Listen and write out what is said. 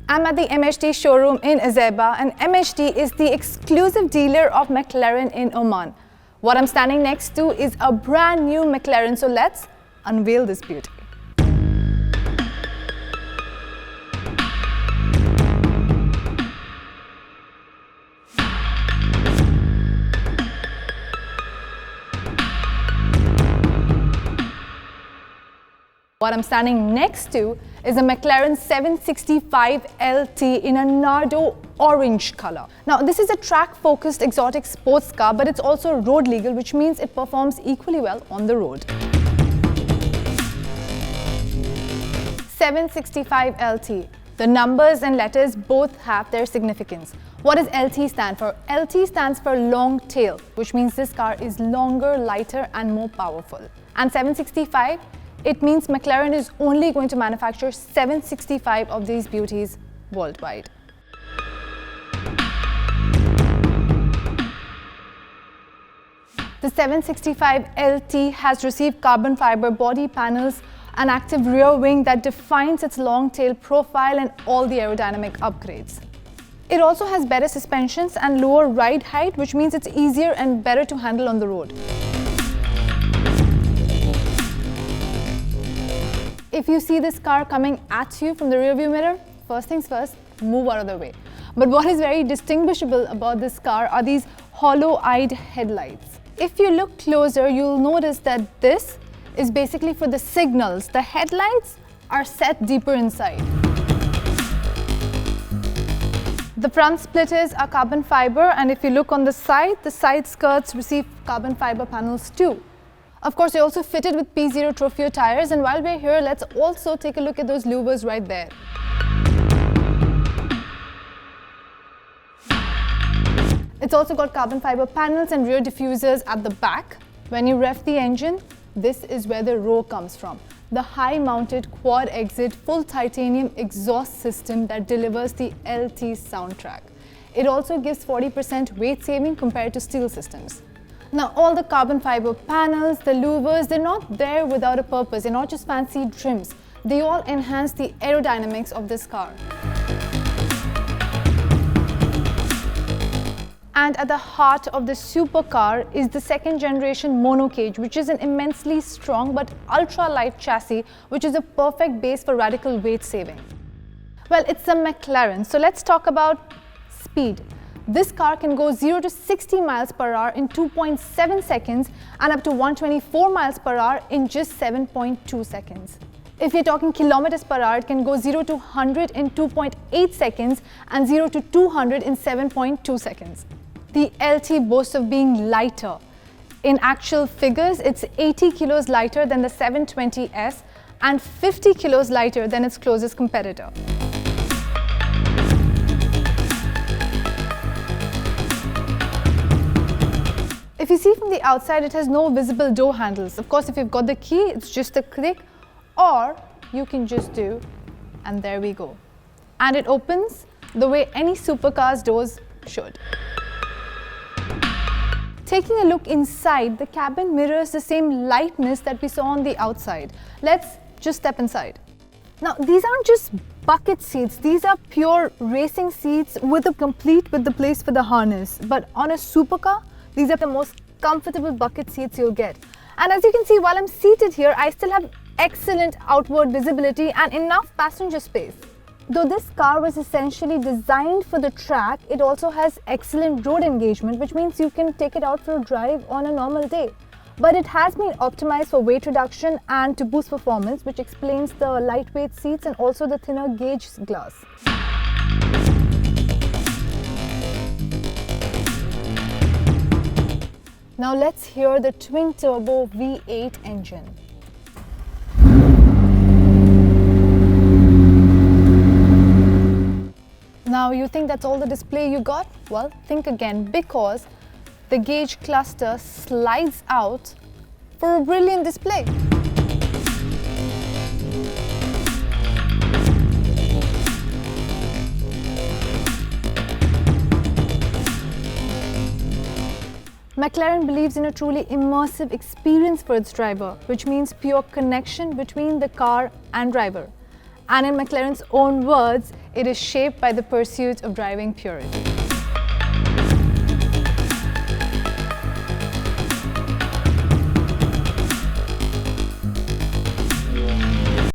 I'm at the MHD showroom in Azeba, and MHD is the exclusive dealer of McLaren in Oman. What I'm standing next to is a brand new McLaren, so let's unveil this beauty. What I'm standing next to is a McLaren 765 LT in a Nardo orange color. Now, this is a track-focused exotic sports car, but it's also road legal, which means it performs equally well on the road. 765 LT. The numbers and letters both have their significance. What does LT stand for? LT stands for long tail, which means this car is longer, lighter, and more powerful. And 765? It means McLaren is only going to manufacture 765 of these beauties worldwide. The 765 LT has received carbon fiber body panels, an active rear wing that defines its long tail profile, and all the aerodynamic upgrades. It also has better suspensions and lower ride height, which means it's easier and better to handle on the road. If you see this car coming at you from the rearview mirror, first things first, move out of the way. But what is very distinguishable about this car are these hollow-eyed headlights. If you look closer, you'll notice that this is basically for the signals. The headlights are set deeper inside. The front splitters are carbon fiber, and if you look on the side skirts receive carbon fiber panels too. Of course, they're also fitted with P0 Trofeo tires, and while we're here, let's also take a look at those louvers right there. It's also got carbon fiber panels and rear diffusers at the back. When you rev the engine, this is where the roar comes from. The high-mounted quad-exit full titanium exhaust system that delivers the LT soundtrack. It also gives 40% weight saving compared to steel systems. Now, all the carbon fiber panels, the louvers, they're not there without a purpose. They're not just fancy trims. They all enhance the aerodynamics of this car. And at the heart of the supercar is the second generation monocage, which is an immensely strong but ultra-light chassis, which is a perfect base for radical weight saving. Well, it's a McLaren, so let's talk about speed. This car can go 0 to 60 miles per hour in 2.7 seconds and up to 124 miles per hour in just 7.2 seconds. If you're talking kilometers per hour, it can go 0 to 100 in 2.8 seconds and 0 to 200 in 7.2 seconds. The LT boasts of being lighter. In actual figures, it's 80 kilos lighter than the 720S and 50 kilos lighter than its closest competitor. If you see from the outside, it has no visible door handles. Of course, if you've got the key, it's just a click, or you can just do, and there we go. And it opens the way any supercar's doors should. Taking a look inside, the cabin mirrors the same lightness that we saw on the outside. Let's just step inside. Now, these aren't just bucket seats. These are pure racing seats complete with the place for the harness. But on a supercar, these are the most comfortable bucket seats you'll get. And as you can see, while I'm seated here, I still have excellent outward visibility and enough passenger space. Though this car was essentially designed for the track, it also has excellent road engagement, which means you can take it out for a drive on a normal day. But it has been optimized for weight reduction and to boost performance, which explains the lightweight seats and also the thinner gauge glass. Now let's hear the twin-turbo V8 engine. Now you think that's all the display you got? Well, think again, because the gauge cluster slides out for a brilliant display. McLaren believes in a truly immersive experience for its driver, which means pure connection between the car and driver. And in McLaren's own words, it is shaped by the pursuit of driving purity.